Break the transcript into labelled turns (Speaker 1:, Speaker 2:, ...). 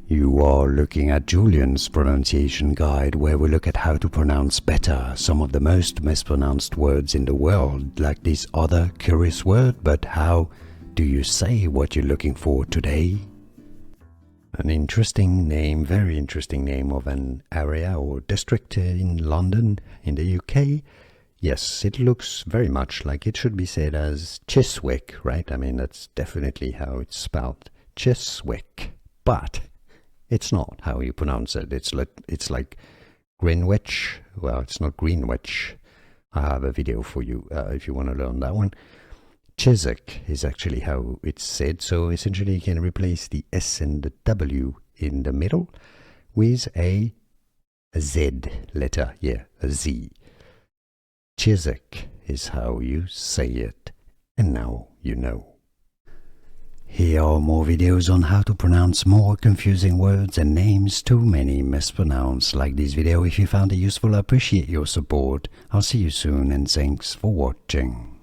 Speaker 1: You are looking at Julian's pronunciation guide, where we look at how to pronounce better some of the most mispronounced words in the world, like this other curious word. But how do you say what you're looking for today? An interesting name, very interesting name of an area or district in London, in the UK. Yes, it looks very much like it should be said as Chiswick, right? I mean, that's definitely how it's spelled, Chiswick. But it's not how you pronounce it. It's like Greenwich. Well, it's not Greenwich. I have a video for you if you want to learn that one. Chiswick is actually how it's said. So essentially you can replace the S and the W in the middle with a Z letter. Yeah, a Z. Chiswick is how you say it. And now you know. Here are more videos on how to pronounce more confusing words and names too many mispronounced. Like this video if you found it useful. I appreciate your support. I'll see you soon and thanks for watching.